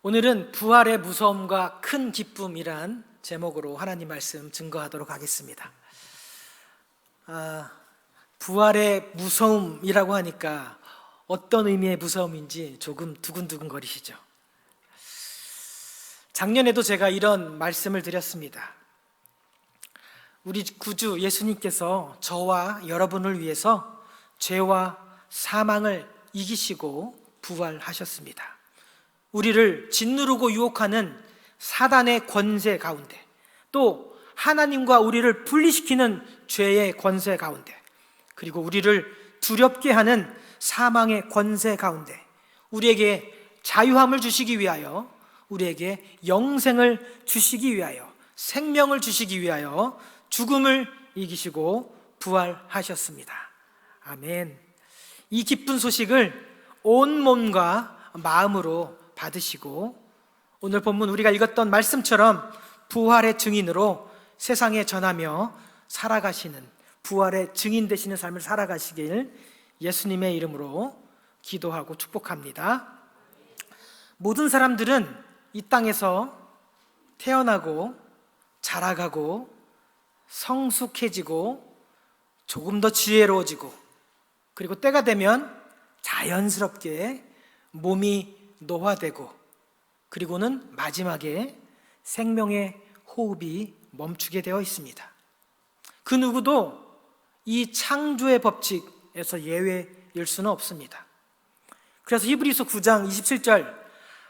오늘은 부활의 무서움과 큰 기쁨이란 제목으로 하나님 말씀 증거하도록 하겠습니다. 부활의 무서움이라고 하니까 어떤 의미의 무서움인지 조금 두근두근 거리시죠? 작년에도 제가 이런 말씀을 드렸습니다. 우리 구주 예수님께서 저와 여러분을 위해서 죄와 사망을 이기시고 부활하셨습니다. 우리를 짓누르고 유혹하는 사단의 권세 가운데, 또 하나님과 우리를 분리시키는 죄의 권세 가운데, 그리고 우리를 두렵게 하는 사망의 권세 가운데 우리에게 자유함을 주시기 위하여, 우리에게 영생을 주시기 위하여, 생명을 주시기 위하여 죽음을 이기시고 부활하셨습니다. 아멘. 이 기쁜 소식을 온 몸과 마음으로 받으시고, 오늘 본문 우리가 읽었던 말씀처럼 부활의 증인으로 세상에 전하며 살아가시는, 부활의 증인 되시는 삶을 살아가시길 예수님의 이름으로 기도하고 축복합니다. 모든 사람들은 이 땅에서 태어나고 자라가고 성숙해지고 조금 더 지혜로워지고, 그리고 때가 되면 자연스럽게 몸이 노화되고, 그리고는 마지막에 생명의 호흡이 멈추게 되어 있습니다. 그 누구도 이 창조의 법칙에서 예외일 수는 없습니다. 그래서 히브리서 9장 27절,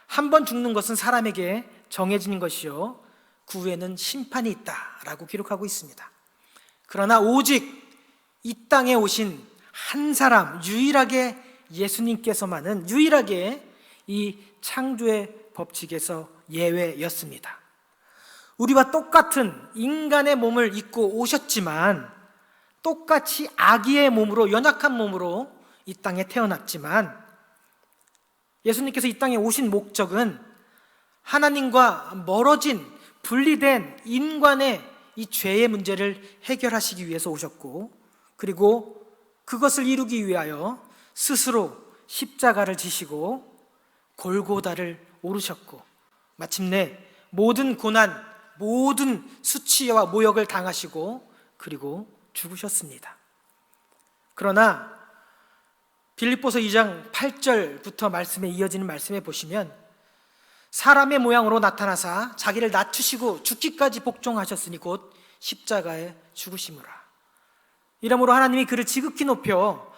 한 번 죽는 것은 사람에게 정해진 것이요 그 후에는 심판이 있다라고 기록하고 있습니다. 그러나 오직 이 땅에 오신 한 사람, 유일하게 예수님께서만은 유일하게 이 창조의 법칙에서 예외였습니다. 우리와 똑같은 인간의 몸을 입고 오셨지만, 똑같이 아기의 몸으로, 연약한 몸으로 이 땅에 태어났지만, 예수님께서 이 땅에 오신 목적은 하나님과 멀어진, 분리된 인간의 이 죄의 문제를 해결하시기 위해서 오셨고, 그리고 그것을 이루기 위하여 스스로 십자가를 지시고 골고다를 오르셨고, 마침내 모든 고난, 모든 수치와 모욕을 당하시고 그리고 죽으셨습니다. 그러나 빌립보서 2장 8절부터 말씀에 이어지는 말씀에 보시면, 사람의 모양으로 나타나사 자기를 낮추시고 죽기까지 복종하셨으니 곧 십자가에 죽으시므라. 이러므로 하나님이 그를 지극히 높여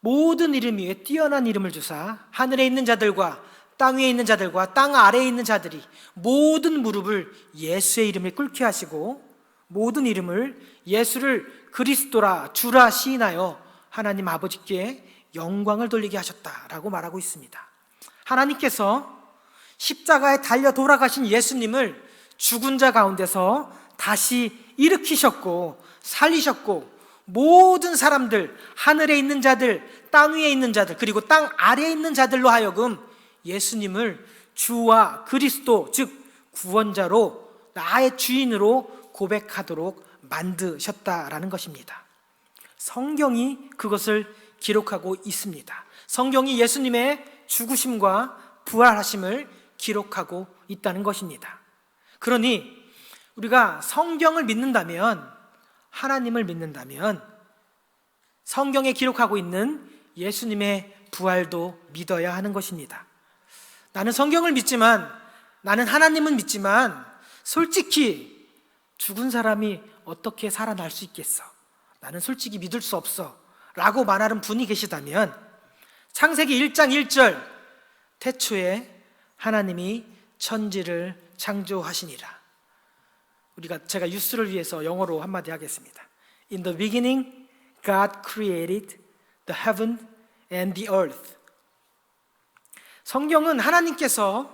모든 이름 위에 뛰어난 이름을 주사 하늘에 있는 자들과 땅 위에 있는 자들과 땅 아래에 있는 자들이 모든 무릎을 예수의 이름에 꿇게 하시고, 모든 이름을 예수를 그리스도라 주라 시인하여 하나님 아버지께 영광을 돌리게 하셨다라고 말하고 있습니다. 하나님께서 십자가에 달려 돌아가신 예수님을 죽은 자 가운데서 다시 일으키셨고 살리셨고, 모든 사람들, 하늘에 있는 자들, 땅 위에 있는 자들, 그리고 땅 아래에 있는 자들로 하여금 예수님을 주와 그리스도, 즉 구원자로, 나의 주인으로 고백하도록 만드셨다라는 것입니다. 성경이 그것을 기록하고 있습니다. 성경이 예수님의 죽으심과 부활하심을 기록하고 있다는 것입니다. 그러니 우리가 성경을 믿는다면, 하나님을 믿는다면, 성경에 기록하고 있는 예수님의 부활도 믿어야 하는 것입니다. 나는 성경을 믿지만, 나는 하나님은 믿지만, 솔직히 죽은 사람이 어떻게 살아날 수 있겠어? 나는 솔직히 믿을 수 없어 라고 말하는 분이 계시다면, 창세기 1장 1절, 태초에 하나님이 천지를 창조하시니라. 제가 뉴스를 위해서 영어로 한마디 하겠습니다. In the beginning, God created the heaven and the earth. 성경은 하나님께서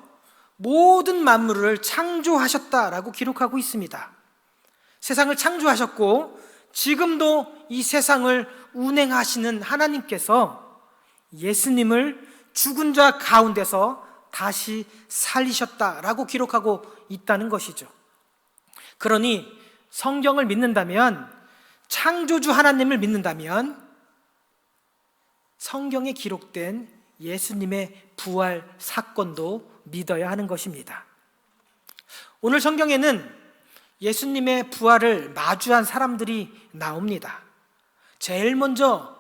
모든 만물을 창조하셨다라고 기록하고 있습니다. 세상을 창조하셨고 지금도 이 세상을 운행하시는 하나님께서 예수님을 죽은 자 가운데서 다시 살리셨다라고 기록하고 있다는 것이죠. 그러니 성경을 믿는다면, 창조주 하나님을 믿는다면, 성경에 기록된 예수님의 부활 사건도 믿어야 하는 것입니다. 오늘 성경에는 예수님의 부활을 마주한 사람들이 나옵니다. 제일 먼저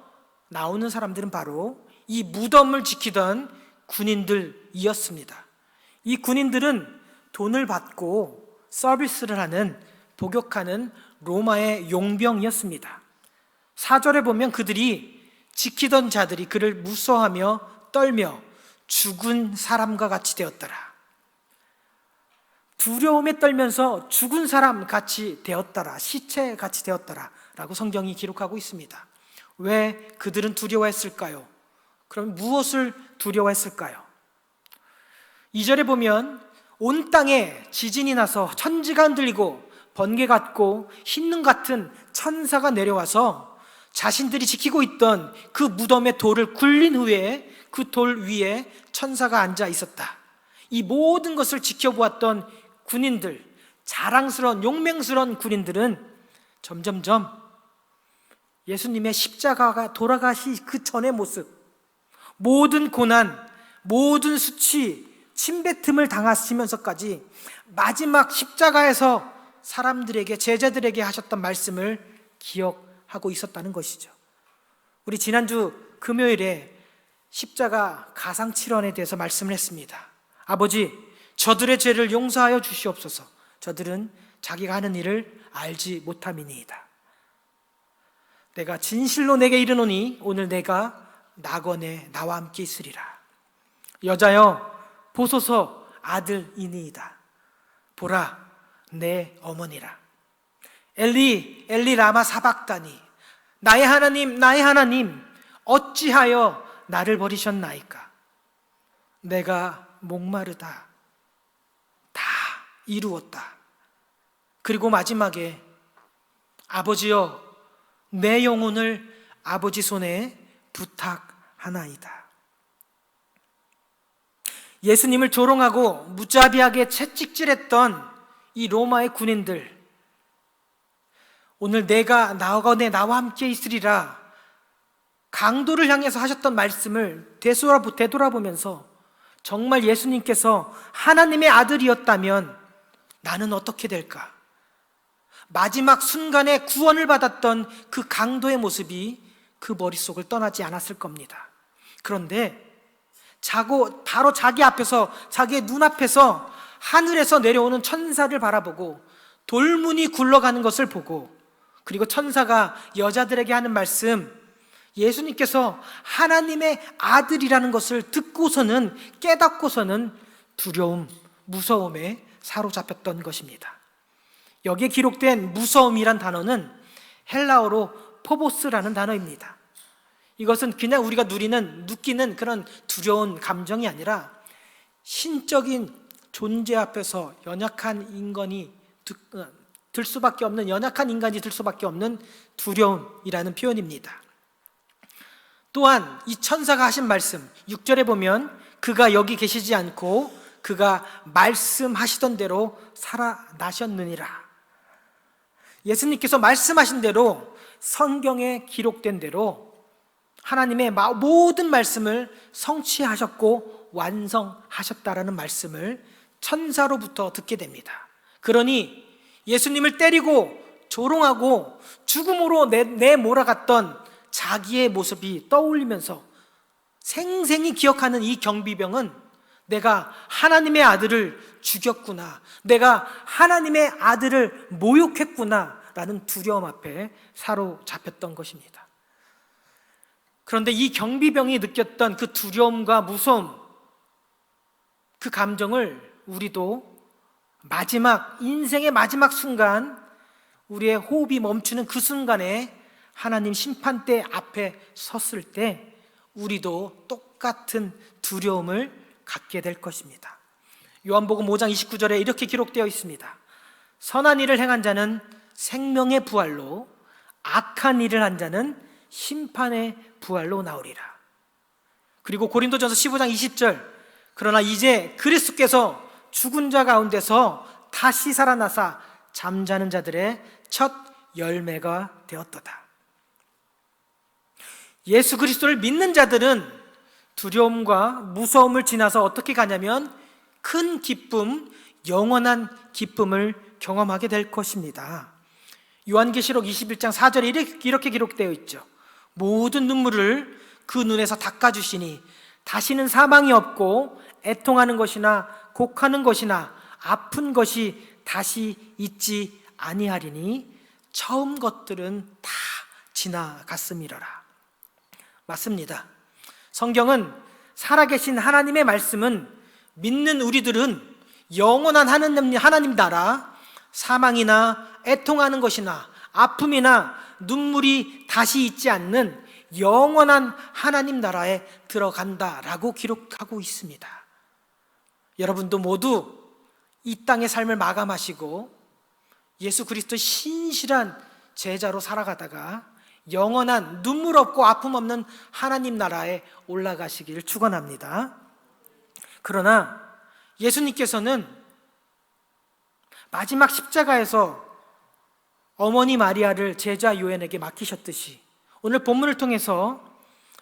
나오는 사람들은 바로 이 무덤을 지키던 군인들이었습니다. 이 군인들은 돈을 받고 서비스를 하는, 복역하는 로마의 용병이었습니다. 4절에 보면 그들이 지키던 자들이 그를 무서워하며 떨며 죽은 사람과 같이 되었더라. 두려움에 떨면서 죽은 사람 같이 되었더라, 시체 같이 되었더라 라고 성경이 기록하고 있습니다. 왜 그들은 두려워했을까요? 그럼 무엇을 두려워했을까요? 2절에 보면 온 땅에 지진이 나서 천지가 흔들리고 번개 같고 흰눈 같은 천사가 내려와서 자신들이 지키고 있던 그 무덤의 돌을 굴린 후에 그 돌 위에 천사가 앉아 있었다. 이 모든 것을 지켜보았던 군인들, 자랑스러운 용맹스러운 군인들은 점점점 예수님의 십자가가 돌아가시 그 전의 모습, 모든 고난, 모든 수치, 침뱉음을 당하시면서까지 마지막 십자가에서 사람들에게, 제자들에게 하셨던 말씀을 기억하고 있었다는 것이죠. 우리 지난주 금요일에 십자가 가상칠언에 대해서 말씀을 했습니다. 아버지, 저들의 죄를 용서하여 주시옵소서. 저들은 자기가 하는 일을 알지 못함이니이다. 내가 진실로 내게 이르노니 오늘 내가 낙원에 나와 함께 있으리라. 여자여 보소서 아들이니이다. 보라 내 어머니라. 엘리 엘리 라마 사박다니, 나의 하나님 나의 하나님 어찌하여 나를 버리셨나이까. 내가 목마르다. 다 이루었다. 그리고 마지막에 아버지여 내 영혼을 아버지 손에 부탁하나이다. 예수님을 조롱하고 무자비하게 채찍질했던 이 로마의 군인들, 오늘 내가 낙원에 나와 함께 있으리라 강도를 향해서 하셨던 말씀을 되돌아보면서 정말 예수님께서 하나님의 아들이었다면 나는 어떻게 될까? 마지막 순간에 구원을 받았던 그 강도의 모습이 그 머릿속을 떠나지 않았을 겁니다. 그런데 바로 자기 앞에서, 자기의 눈앞에서 하늘에서 내려오는 천사를 바라보고 돌문이 굴러가는 것을 보고, 그리고 천사가 여자들에게 하는 말씀, 예수님께서 하나님의 아들이라는 것을 듣고서는, 깨닫고서는 두려움, 무서움에 사로잡혔던 것입니다. 여기에 기록된 무서움이란 단어는 헬라어로 포보스라는 단어입니다. 이것은 그냥 우리가 느끼는 그런 두려운 감정이 아니라 신적인 존재 앞에서 연약한 인간이 들 수밖에 없는 두려움이라는 표현입니다. 또한 이 천사가 하신 말씀 6절에 보면 그가 여기 계시지 않고 그가 말씀하시던 대로 살아나셨느니라. 예수님께서 말씀하신 대로, 성경에 기록된 대로 하나님의 모든 말씀을 성취하셨고 완성하셨다라는 말씀을 천사로부터 듣게 됩니다. 그러니 예수님을 때리고 조롱하고 죽음으로 내몰아갔던 자기의 모습이 떠올리면서 생생히 기억하는 이 경비병은 내가 하나님의 아들을 죽였구나, 내가 하나님의 아들을 모욕했구나 라는 두려움 앞에 사로잡혔던 것입니다. 그런데 이 경비병이 느꼈던 그 두려움과 무서움, 그 감정을 우리도 인생의 마지막 순간, 우리의 호흡이 멈추는 그 순간에 하나님 심판대 앞에 섰을 때 우리도 똑같은 두려움을 갖게 될 것입니다. 요한복음 5장 29절에 이렇게 기록되어 있습니다. 선한 일을 행한 자는 생명의 부활로, 악한 일을 한 자는 심판의 부활로 나오리라. 그리고 고린도전서 15장 20절, 그러나 이제 그리스도께서 죽은 자 가운데서 다시 살아나사 잠자는 자들의 첫 열매가 되었도다. 예수 그리스도를 믿는 자들은 두려움과 무서움을 지나서 어떻게 가냐면 큰 기쁨, 영원한 기쁨을 경험하게 될 것입니다. 요한계시록 21장 4절에 이렇게 기록되어 있죠. 모든 눈물을 그 눈에서 닦아주시니 다시는 사망이 없고 애통하는 것이나 곡하는 것이나 아픈 것이 다시 있지 아니하리니 처음 것들은 다 지나갔음이로라. 맞습니다. 성경은 살아계신 하나님의 말씀은 믿는 우리들은 영원한 하나님 나라, 사망이나 애통하는 것이나 아픔이나 눈물이 다시 있지 않는 영원한 하나님 나라에 들어간다라고 기록하고 있습니다. 여러분도 모두 이 땅의 삶을 마감하시고 예수 그리스도의 신실한 제자로 살아가다가 영원한 눈물 없고 아픔 없는 하나님 나라에 올라가시기를 축원합니다. 그러나 예수님께서는 마지막 십자가에서 어머니 마리아를 제자 요한에게 맡기셨듯이 오늘 본문을 통해서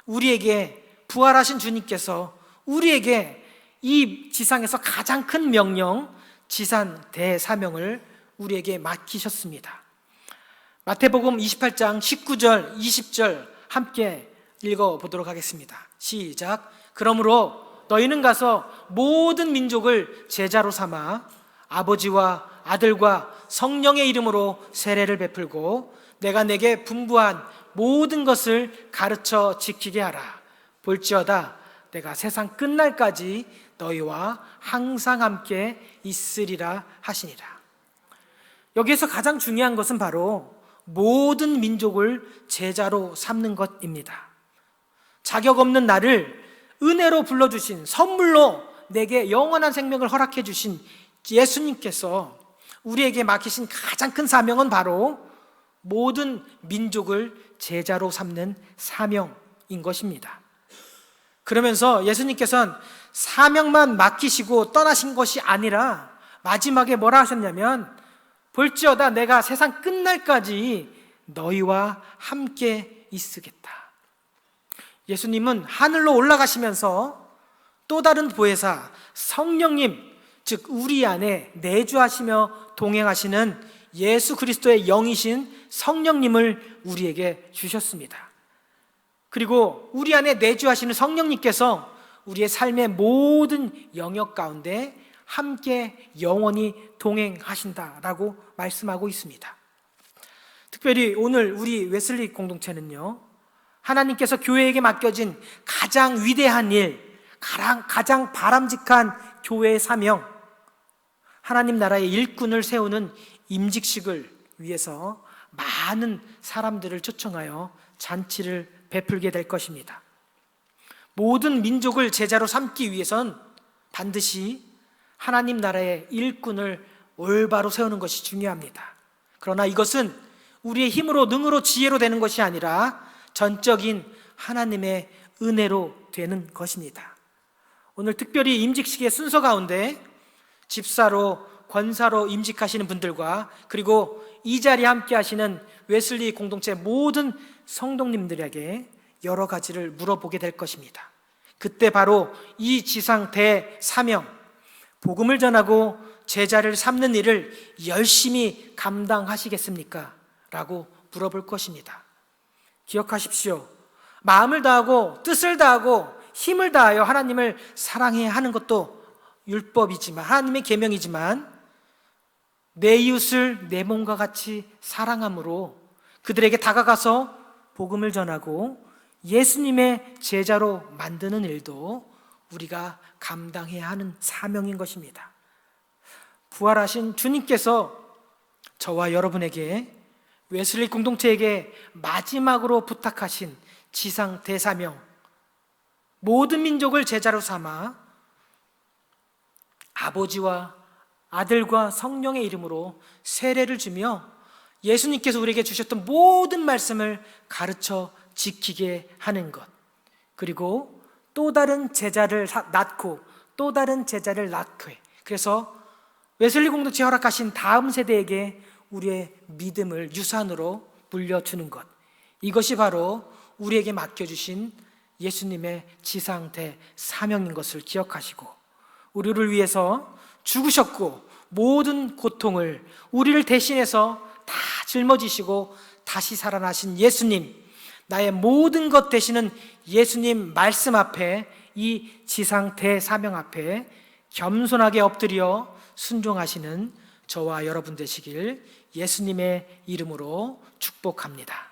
우리에게 부활하신 주님께서 우리에게 이 지상에서 가장 큰 명령, 지상 대사명을 우리에게 맡기셨습니다. 마태복음 28장 19절, 20절 함께 읽어보도록 하겠습니다. 시작. 그러므로 너희는 가서 모든 민족을 제자로 삼아 아버지와 아들과 성령의 이름으로 세례를 베풀고 내가 내게 분부한 모든 것을 가르쳐 지키게 하라. 볼지어다 내가 세상 끝날까지 너희와 항상 함께 있으리라 하시니라. 여기에서 가장 중요한 것은 바로 모든 민족을 제자로 삼는 것입니다. 자격 없는 나를 은혜로 불러주신, 선물로 내게 영원한 생명을 허락해 주신 예수님께서 우리에게 맡기신 가장 큰 사명은 바로 모든 민족을 제자로 삼는 사명인 것입니다. 그러면서 예수님께서는 사명만 맡기시고 떠나신 것이 아니라 마지막에 뭐라 하셨냐면 볼지어다 내가 세상 끝날까지 너희와 함께 있으겠다. 예수님은 하늘로 올라가시면서 또 다른 보혜사 성령님, 즉 우리 안에 내주하시며 동행하시는 예수 그리스도의 영이신 성령님을 우리에게 주셨습니다. 그리고 우리 안에 내주하시는 성령님께서 우리의 삶의 모든 영역 가운데 함께 영원히 동행하신다라고 말씀하고 있습니다. 특별히 오늘 우리 웨슬리 공동체는요, 하나님께서 교회에게 맡겨진 가장 위대한 일, 가장 바람직한 교회의 사명, 하나님 나라의 일꾼을 세우는 임직식을 위해서 많은 사람들을 초청하여 잔치를 베풀게 될 것입니다. 모든 민족을 제자로 삼기 위해선 반드시 하나님 나라의 일꾼을 올바로 세우는 것이 중요합니다. 그러나 이것은 우리의 힘으로, 능으로, 지혜로 되는 것이 아니라 전적인 하나님의 은혜로 되는 것입니다. 오늘 특별히 임직식의 순서 가운데 집사로, 권사로 임직하시는 분들과 그리고 이 자리에 함께 하시는 웨슬리 공동체 모든 성도님들에게 여러 가지를 물어보게 될 것입니다. 그때 바로 이 지상 대사명, 복음을 전하고 제자를 삼는 일을 열심히 감당하시겠습니까? 라고 물어볼 것입니다. 기억하십시오. 마음을 다하고 뜻을 다하고 힘을 다하여 하나님을 사랑해야 하는 것도 율법이지만, 하나님의 계명이지만 내 이웃을 내 몸과 같이 사랑함으로 그들에게 다가가서 복음을 전하고 예수님의 제자로 만드는 일도 우리가 감당해야 하는 사명인 것입니다. 부활하신 주님께서 저와 여러분에게, 웨슬리 공동체에게 마지막으로 부탁하신 지상 대사명, 모든 민족을 제자로 삼아 아버지와 아들과 성령의 이름으로 세례를 주며 예수님께서 우리에게 주셨던 모든 말씀을 가르쳐 지키게 하는 것, 그리고 또 다른 제자를 낳고 또 다른 제자를 낳게, 그래서 웨슬리 공동체에 허락하신 다음 세대에게 우리의 믿음을 유산으로 물려주는 것, 이것이 바로 우리에게 맡겨주신 예수님의 지상대 사명인 것을 기억하시고, 우리를 위해서 죽으셨고 모든 고통을 우리를 대신해서 다 짊어지시고 다시 살아나신 예수님, 나의 모든 것 되시는 예수님 말씀 앞에, 이 지상 대사명 앞에 겸손하게 엎드려 순종하시는 저와 여러분 되시길 예수님의 이름으로 축복합니다.